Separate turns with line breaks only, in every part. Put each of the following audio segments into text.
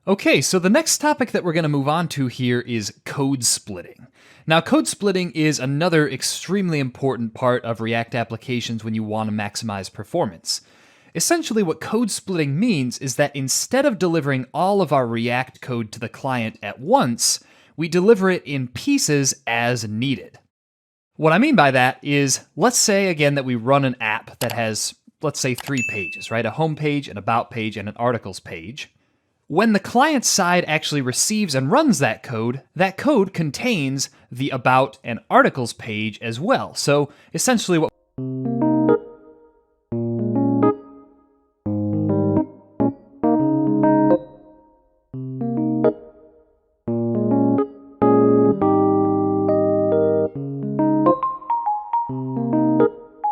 Okay, so the next topic that we're going to move on to here is code splitting. Now, code splitting is another extremely important part of React applications when you want to maximize performance. Essentially, what code splitting means is that instead of delivering all of our React code to the client at once, we deliver it in pieces as needed. What I mean by that is, let's say again that we run an app that has, let's say, 3 pages, right? A home page, an about page, and an articles page. When the client side actually receives and runs that code contains the about and articles page as well. So essentially what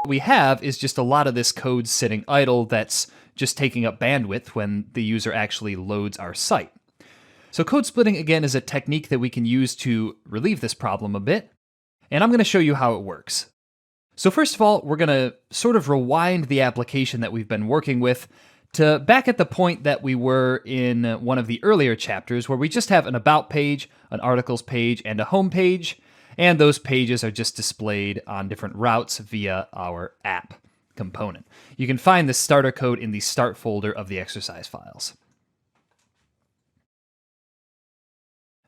we have is just a lot of this code sitting idle that's just taking up bandwidth when the user actually loads our site. So code splitting, again, is a technique that we can use to relieve this problem a bit, and I'm going to show you how it works. So first of all, we're going to sort of rewind the application that we've been working with to back at the point that we were in one of the earlier chapters, where we just have an about page, an articles page, and a home page, and those pages are just displayed on different routes via our app component. You can find the starter code in the start folder of the exercise files.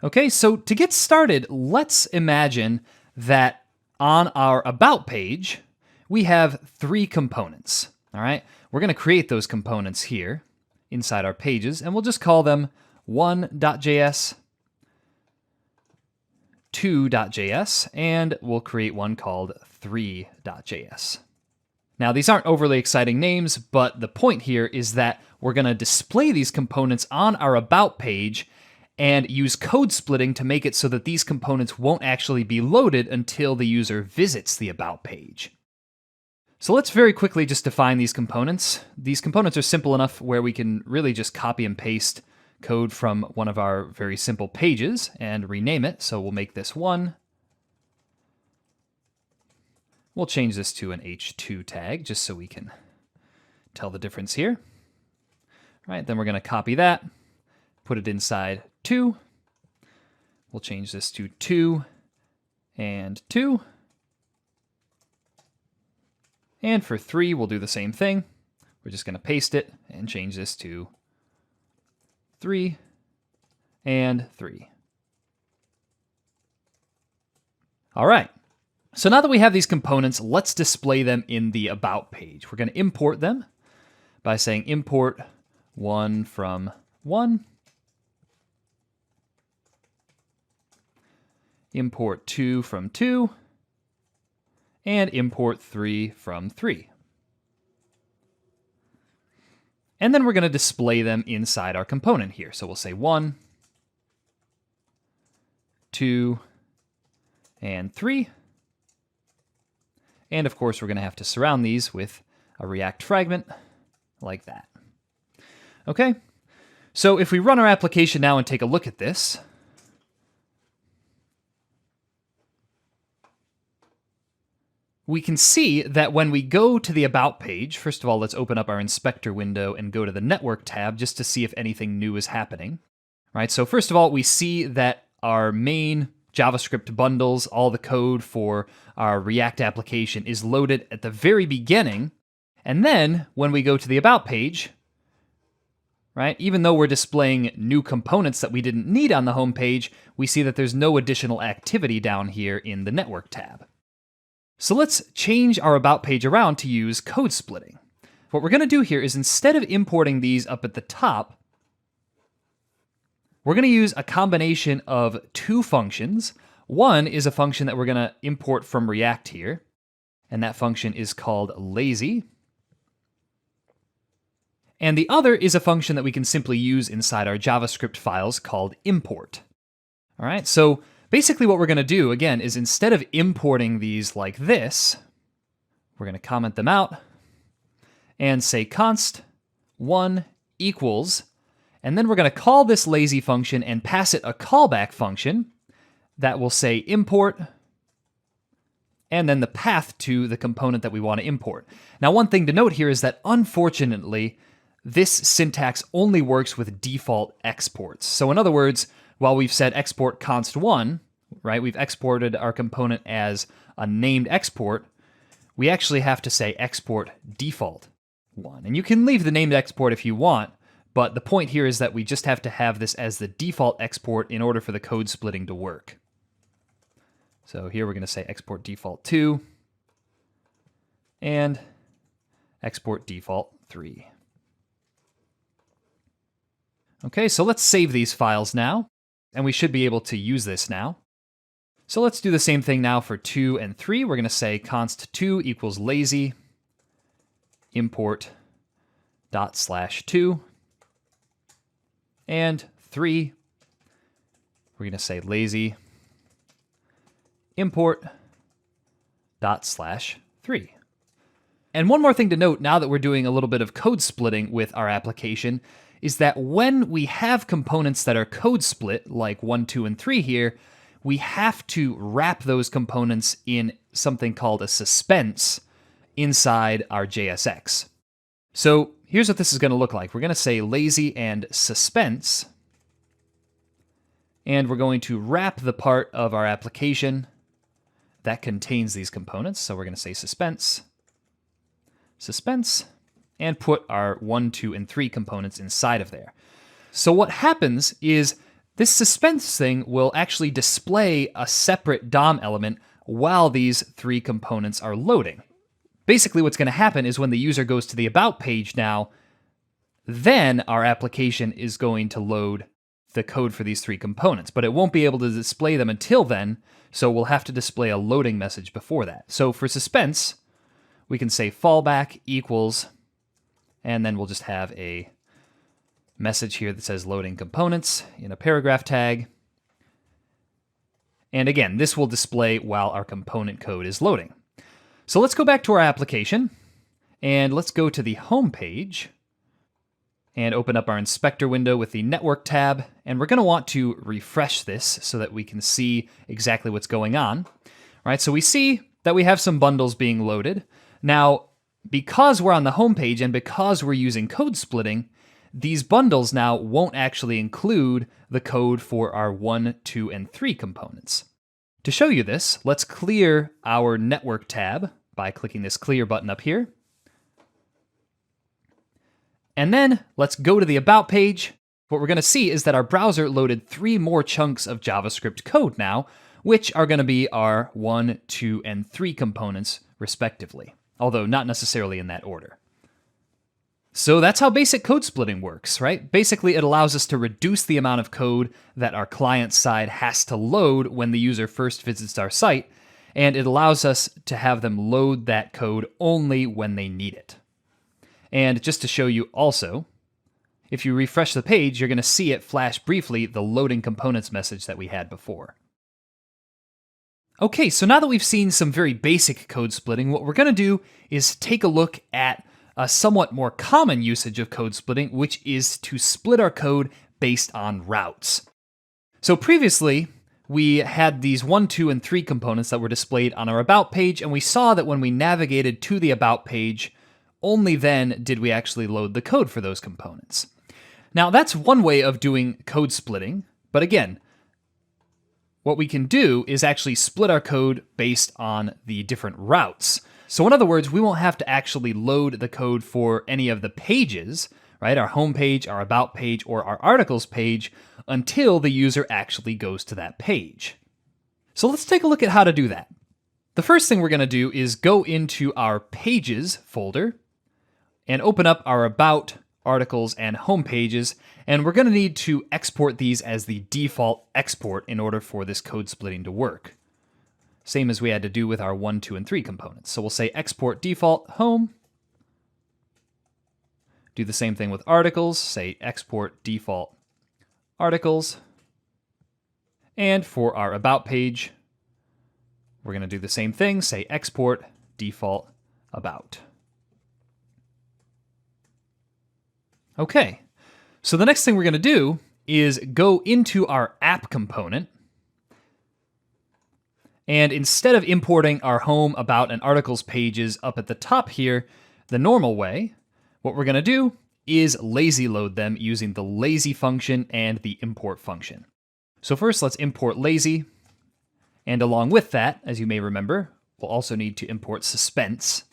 Okay, so to get started, let's imagine that on our about page, we have 3 components. All right, we're going to create those components here inside our pages, and we'll just call them 1.js, 2.js, and we'll create one called 3.js. Now, these aren't overly exciting names, but the point here is that we're going to display these components on our about page and use code splitting to make it so that these components won't actually be loaded until the user visits the about page. So let's very quickly just define these components. These components are simple enough where we can really just copy and paste code from one of our very simple pages and rename it. So we'll make this 1. We'll change this to an h2 tag just so we can tell the difference here. All right, then we're going to copy that, put it inside 2. We'll change this to 2 and 2. And for 3, we'll do the same thing. We're just going to paste it and change this to 3 and 3. All right. So now that we have these components, let's display them in the about page. We're going to import them by saying import 1 from 1, import 2 from 2, and import 3 from 3. And then we're going to display them inside our component here. So we'll say 1, 2, and 3. And of course, we're going to have to surround these with a React fragment like that. Okay, so if we run our application now and take a look at this, we can see that when we go to the About page, first of all, let's open up our inspector window and go to the Network tab just to see if anything new is happening. Right, so first of all, we see that our main JavaScript bundles, all the code for our React application is loaded at the very beginning. And then when we go to the About page, right, even though we're displaying new components that we didn't need on the home page, we see that there's no additional activity down here in the Network tab. So let's change our About page around to use code splitting. What we're going to do here is instead of importing these up at the top, we're going to use a combination of 2 functions. One is a function that we're going to import from React here, and that function is called lazy. And the other is a function that we can simply use inside our JavaScript files called import. All right, so basically what we're going to do, again, is instead of importing these like this, we're going to comment them out and say const 1 equals, and then we're going to call this lazy function and pass it a callback function that will say import, and then the path to the component that we want to import. Now, one thing to note here is that unfortunately, this syntax only works with default exports. So in other words, while we've said export const 1, right, we've exported our component as a named export, we actually have to say export default 1. And you can leave the named export if you want, but the point here is that we just have to have this as the default export in order for the code splitting to work. So here we're going to say export default 2 and export default 3. Okay, so let's save these files now, and we should be able to use this now. So let's do the same thing now for 2 and 3. We're going to say const 2 equals lazy import dot slash 2, and 3, we're going to say lazy import dot slash 3. And one more thing to note now that we're doing a little bit of code splitting with our application is that when we have components that are code split, like 1, 2, and 3 here, we have to wrap those components in something called a suspense inside our JSX. So here's what this is going to look like. We're going to say lazy and suspense, and we're going to wrap the part of our application that contains these components. So we're going to say suspense, suspense, and put our 1, 2, and 3 components inside of there. So what happens is this suspense thing will actually display a separate DOM element while these 3 components are loading. Basically what's going to happen is when the user goes to the About page now, then our application is going to load the code for these 3 components, but it won't be able to display them until then, so we'll have to display a loading message before that. So for suspense, we can say fallback equals, and then we'll just have a message here that says loading components in a paragraph tag. And again, this will display while our component code is loading. So let's go back to our application, and let's go to the home page and open up our inspector window with the network tab. And we're going to want to refresh this so that we can see exactly what's going on. All right, so we see that we have some bundles being loaded. Now, because we're on the home page and because we're using code splitting, these bundles now won't actually include the code for our 1, 2, and 3 components. To show you this, let's clear our network tab by clicking this clear button up here. And then let's go to the About page. What we're going to see is that our browser loaded 3 more chunks of JavaScript code now, which are going to be our 1, 2, and 3 components respectively, although not necessarily in that order. So that's how basic code splitting works, right? Basically, it allows us to reduce the amount of code that our client side has to load when the user first visits our site, and it allows us to have them load that code only when they need it. And just to show you also, if you refresh the page, you're going to see it flash briefly the loading components message that we had before. Okay, so now that we've seen some very basic code splitting, what we're going to do is take a look at a somewhat more common usage of code splitting, which is to split our code based on routes. So previously, we had these 1, 2, and 3 components that were displayed on our About page, and we saw that when we navigated to the About page, only then did we actually load the code for those components. Now, that's one way of doing code splitting, but again, what we can do is actually split our code based on the different routes. So in other words, we won't have to actually load the code for any of the pages, right? Our home page, our About page, or our articles page until the user actually goes to that page. So let's take a look at how to do that. The first thing we're going to do is go into our Pages folder and open up our About, Articles, and Home pages, and we're going to need to export these as the default export in order for this code splitting to work. Same as we had to do with our 1, 2, and 3 components. So we'll say export default home. Do the same thing with articles, say export default articles. And for our About page, we're going to do the same thing, say export default about. Okay, so the next thing we're going to do is go into our app component. And instead of importing our home, about, and articles pages up at the top here, the normal way, what we're going to do is lazy load them using the lazy function and the import function. So first, let's import lazy. And along with that, as you may remember, we'll also need to import suspense.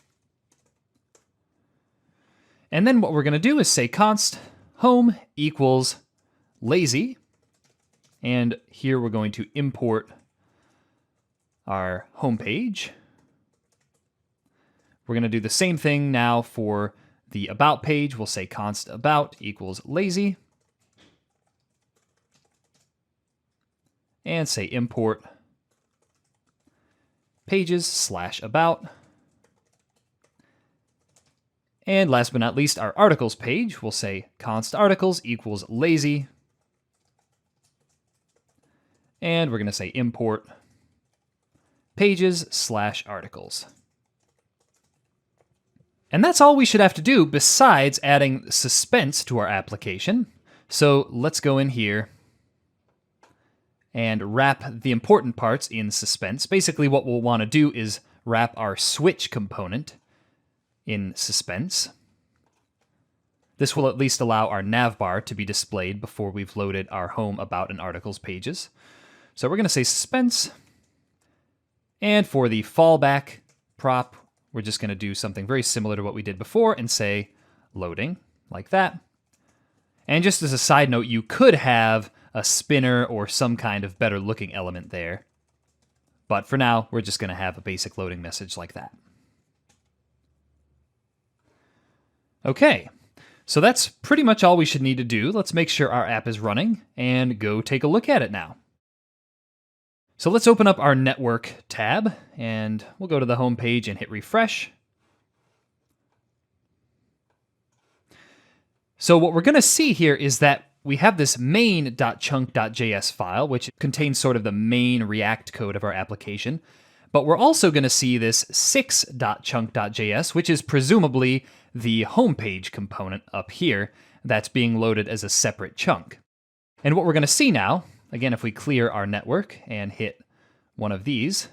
And then what we're going to do is say const home equals lazy. And here we're going to import our home page. We're going to do the same thing now for the about page. We'll say const about equals lazy. And say import pages/about. And last but not least, our articles page, we'll say const articles equals lazy. And we're going to say import pages/articles. And that's all we should have to do besides adding suspense to our application. So let's go in here and wrap the important parts in suspense. Basically, what we'll want to do is wrap our switch component in suspense. This will at least allow our navbar to be displayed before we've loaded our home, about, and articles pages. So we're going to say suspense. And for the fallback prop, we're just going to do something very similar to what we did before and say loading, like that. And just as a side note, you could have a spinner or some kind of better looking element there. But for now, we're just going to have a basic loading message like that. Okay, so that's pretty much all we should need to do. Let's make sure our app is running and go take a look at it now. So let's open up our network tab and we'll go to the home page and hit refresh. So what we're going to see here is that we have this main.chunk.js file, which contains sort of the main React code of our application. But we're also going to see this 6.chunk.js, which is presumably the homepage component up here that's being loaded as a separate chunk. And what we're going to see now, again, if we clear our network and hit one of these,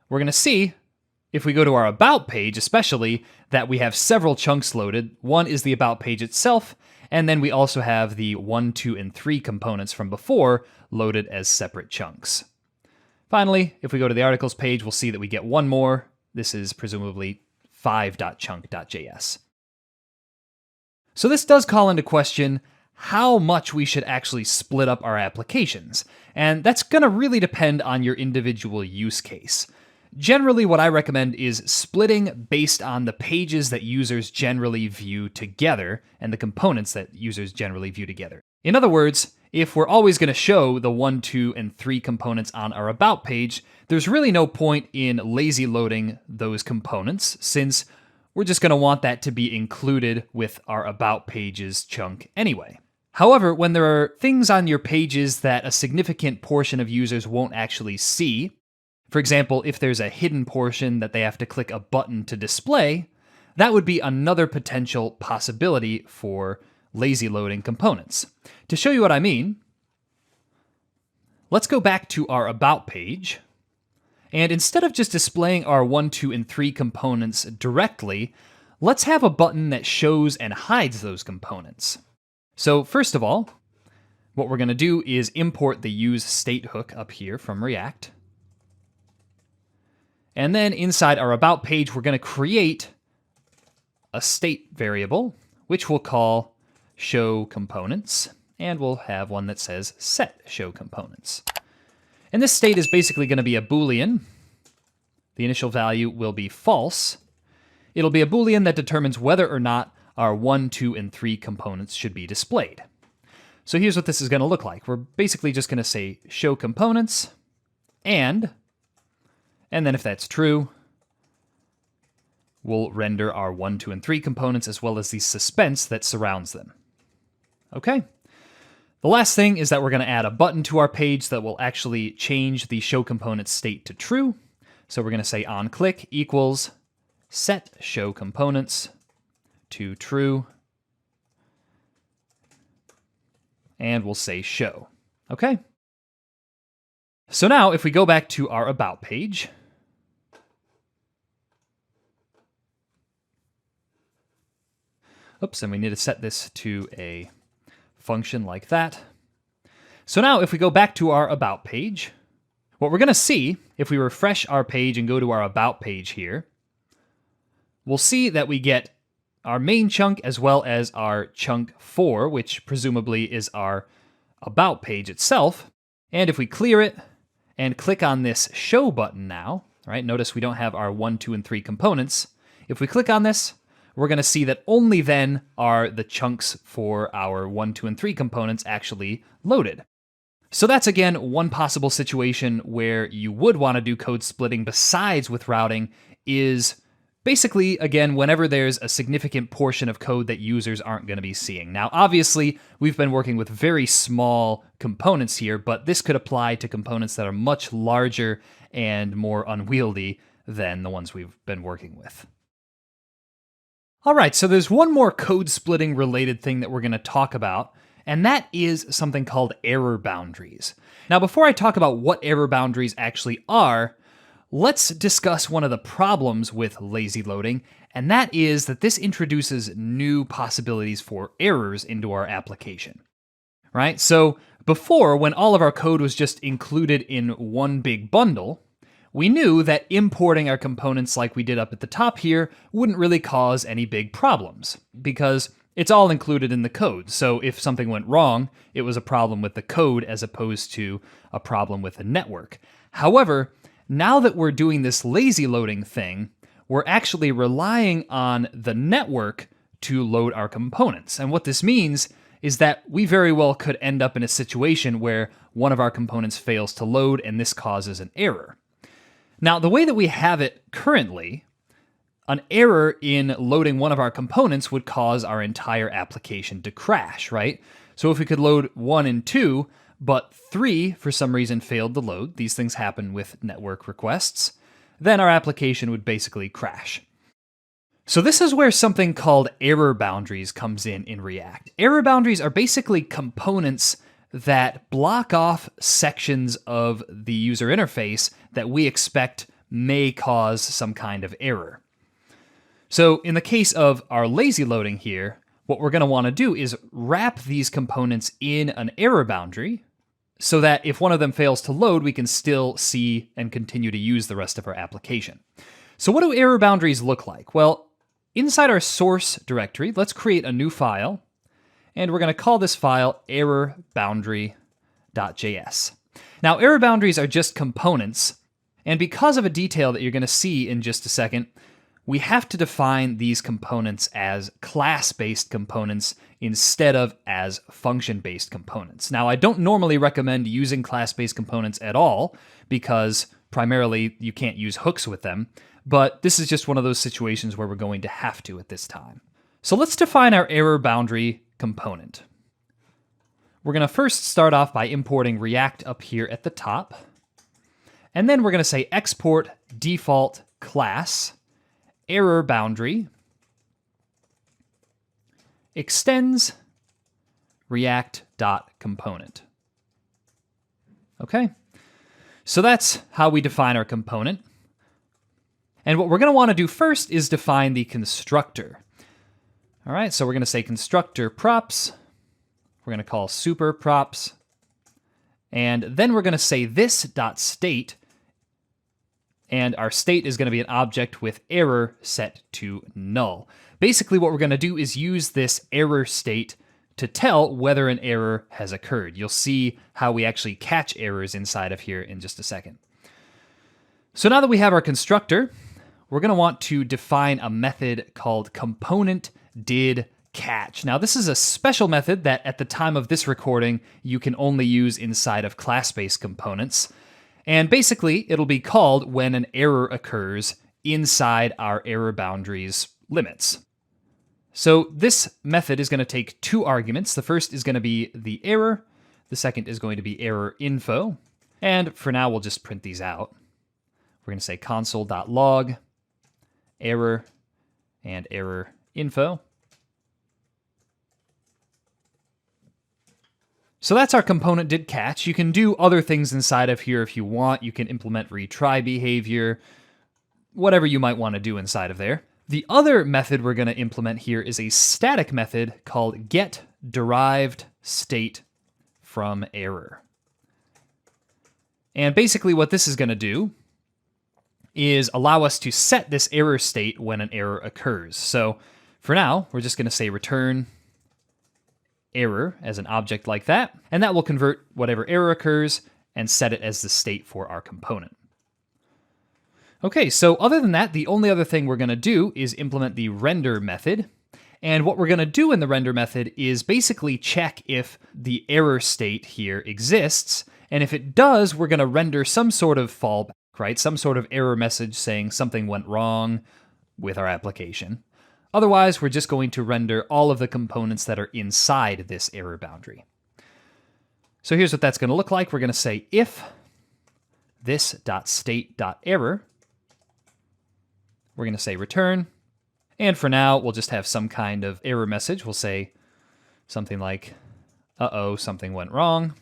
we're going to see, if we go to our About page especially, that we have several chunks loaded. One is the About page itself, and then we also have the 1, 2, and 3 components from before loaded as separate chunks. Finally, if we go to the articles page, we'll see that we get one more. This is presumably 5.chunk.js. So this does call into question how much we should actually split up our applications, and that's going to really depend on your individual use case. Generally, what I recommend is splitting based on the pages that users generally view together and the components that users generally view together. In other words, if we're always going to show the 1, 2, and 3 components on our About page, there's really no point in lazy loading those components, since we're just going to want that to be included with our About pages chunk anyway. However, when there are things on your pages that a significant portion of users won't actually see, for example, if there's a hidden portion that they have to click a button to display, that would be another potential possibility for lazy loading components. To show you what I mean, let's go back to our About page, and instead of just displaying our 1, 2, and 3 components directly, let's have a button that shows and hides those components. So first of all, what we're going to do is import the use state hook up here from React. And then inside our About page, we're going to create a state variable, which we'll call show components, and we'll have one that says set show components. And this state is basically going to be a Boolean. The initial value will be false. It'll be a Boolean that determines whether or not our 1, 2, and 3 components should be displayed. So here's what this is going to look like. We're basically just going to say show components, and then if that's true, we'll render our 1, 2, and 3 components as well as the suspense that surrounds them. Okay. The last thing is that we're going to add a button to our page that will actually change the show component state to true. So we're going to say onClick equals set show components to true, and we'll say show. Okay. So now if we go back to our About page, Oops, and we need to set this to a function like that. So now if we go back to our About page, what we're going to see, if we refresh our page and go to our About page here, we'll see that we get our main chunk as well as our chunk 4, which presumably is our About page itself. And if we clear it and click on this Show button now, right? Notice we don't have our 1, 2, and 3 components. If we click on this, we're going to see that only then are the chunks for our 1, 2, and 3 components actually loaded. So that's, again, one possible situation where you would want to do code splitting besides with routing is basically, again, whenever there's a significant portion of code that users aren't going to be seeing. Now, obviously, we've been working with very small components here, but this could apply to components that are much larger and more unwieldy than the ones we've been working with. All right, so there's one more code splitting related thing that we're going to talk about, and that is something called error boundaries. Now, before I talk about what error boundaries actually are, let's discuss one of the problems with lazy loading, and that is that this introduces new possibilities for errors into our application, right? So before, when all of our code was just included in one big bundle, we knew that importing our components like we did up at the top here wouldn't really cause any big problems, because it's all included in the code. So if something went wrong, it was a problem with the code as opposed to a problem with the network. However, now that we're doing this lazy loading thing, we're actually relying on the network to load our components. And what this means is that we very well could end up in a situation where one of our components fails to load and this causes an error. Now, the way that we have it currently, an error in loading one of our components would cause our entire application to crash, right? So if we could load 1 and 2, but 3 for some reason failed to load, these things happen with network requests, then our application would basically crash. So this is where something called error boundaries comes in React. Error boundaries are basically components that block off sections of the user interface that we expect may cause some kind of error. So in the case of our lazy loading here, what we're going to want to do is wrap these components in an error boundary so that if one of them fails to load, we can still see and continue to use the rest of our application. So what do error boundaries look like? Well, inside our source directory, let's create a new file, and we're going to call this file errorboundary.js. Now, error boundaries are just components, and because of a detail that you're going to see in just a second, we have to define these components as class-based components instead of as function-based components. Now, I don't normally recommend using class-based components at all because primarily you can't use hooks with them, but this is just one of those situations where we're going to have to at this time. So let's define our error boundary component. We're going to first start off by importing React up here at the top, and then we're going to say export default class error boundary extends react.component. Okay, so that's how we define our component. And what we're going to want to do first is define the constructor. All right, so we're going to say constructor props. We're going to call super props. And then we're going to say this.state. And our state is going to be an object with error set to null. Basically, what we're going to do is use this error state to tell whether an error has occurred. You'll see how we actually catch errors inside of here in just a second. So now that we have our constructor, we're going to want to define a method called component.did.catch. Now, this is a special method that at the time of this recording, you can only use inside of class-based components. And basically, it'll be called when an error occurs inside our error boundaries limits. So this method is going to take 2 arguments. The first is going to be the error. The second is going to be error info. And for now, we'll just print these out. We're going to say console.log error and error info. So that's our component did catch. You can do other things inside of here if you want. You can implement retry behavior, whatever you might want to do inside of there. The other method we're going to implement here is a static method called getDerivedState from error. And basically what this is going to do is allow us to set this error state when an error occurs. So for now, we're just going to say return error as an object like that, and that will convert whatever error occurs and set it as the state for our component. Okay, so other than that, the only other thing we're going to do is implement the render method. And what we're going to do in the render method is basically check if the error state here exists. And if it does, we're going to render some sort of fallback, right? Some sort of error message saying something went wrong with our application. Otherwise, we're just going to render all of the components that are inside this error boundary. So here's what that's going to look like. We're going to say if this.state.error. We're going to say return. And for now, we'll just have some kind of error message. We'll say something like, uh-oh, something went wrong.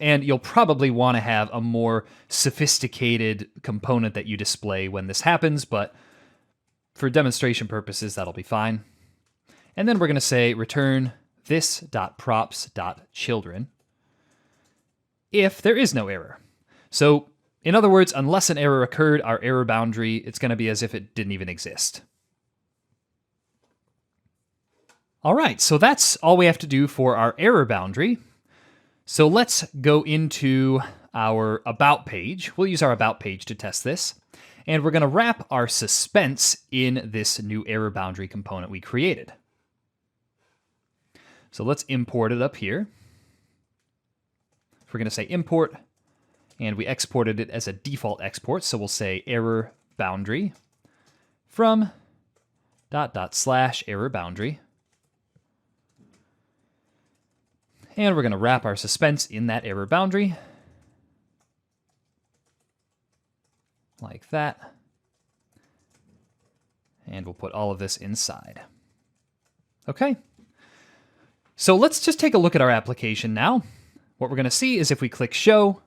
And you'll probably want to have a more sophisticated component that you display when this happens, but for demonstration purposes, that'll be fine. And then we're going to say return this.props.children if there is no error. So in other words, unless an error occurred, our error boundary, it's going to be as if it didn't even exist. All right, so that's all we have to do for our error boundary. So let's go into our About page. We'll use our About page to test this. And we're going to wrap our suspense in this new error boundary component we created. So let's import it up here. We're going to say import, and we exported it as a default export. So we'll say error boundary from ... error boundary. And we're going to wrap our suspense in that error boundary. Like that. And we'll put all of this inside. Okay. So let's just take a look at our application now. What we're going to see is if we click show,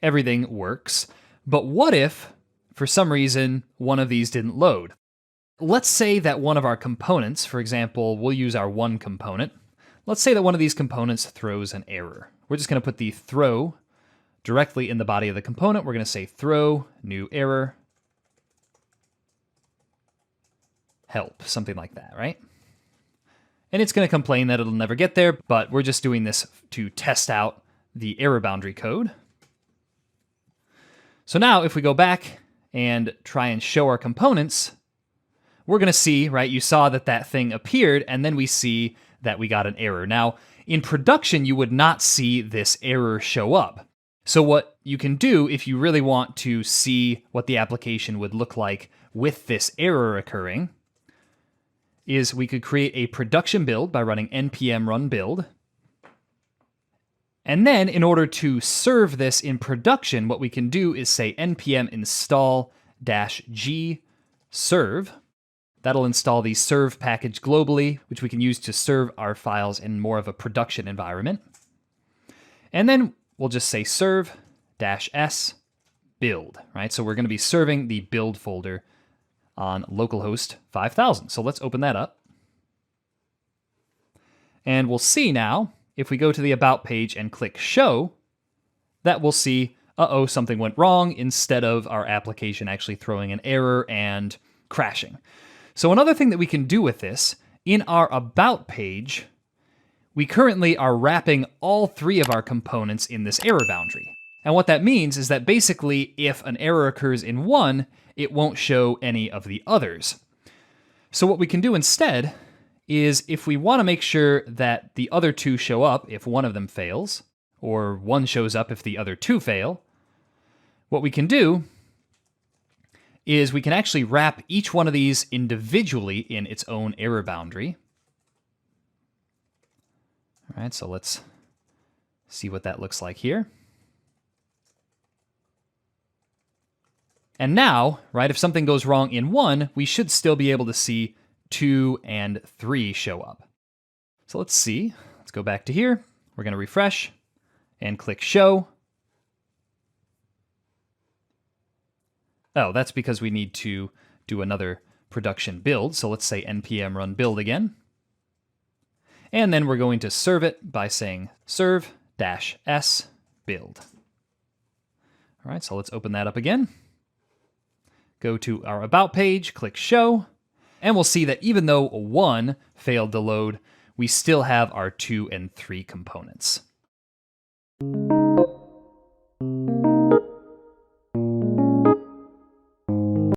everything works. But what if, for some reason, one of these didn't load? Let's say that one of our components, for example, we'll use our one component. Let's say that one of these components throws an error. We're just going to put the throw directly in the body of the component. We're going to say throw new error help, something like that, right? And it's going to complain that it'll never get there, but we're just doing this to test out the error boundary code. So now if we go back and try and show our components, we're going to see, right, you saw that that thing appeared, and then we see that we got an error. Now, in production, you would not see this error show up. So what you can do if you really want to see what the application would look like with this error occurring is we could create a production build by running npm run build. And then in order to serve this in production, what we can do is say npm install-g serve. That'll install the serve package globally, which we can use to serve our files in more of a production environment. And then we'll just say serve-s build, right? So we're going to be serving the build folder on localhost 5000. So let's open that up. And we'll see now, if we go to the About page and click Show, that we'll see, uh-oh, something went wrong, instead of our application actually throwing an error and crashing. So another thing that we can do with this, in our About page, we currently are wrapping all three of our components in this error boundary. And what that means is that basically, if an error occurs in one, it won't show any of the others. So what we can do instead is if we want to make sure that the other two show up if one of them fails, or one shows up if the other two fail, what we can do is we can actually wrap each one of these individually in its own error boundary. All right, so let's see what that looks like here. And now, right, if something goes wrong in one, we should still be able to see 2 and 3 show up. So let's see. Let's go back to here. We're going to refresh and click Show. Oh, that's because we need to do another production build. So let's say npm run build again. And then we're going to serve it by saying serve-s build. All right, so let's open that up again. Go to our About page, click Show, and we'll see that even though 1 failed to load, we still have our 2 and 3 components.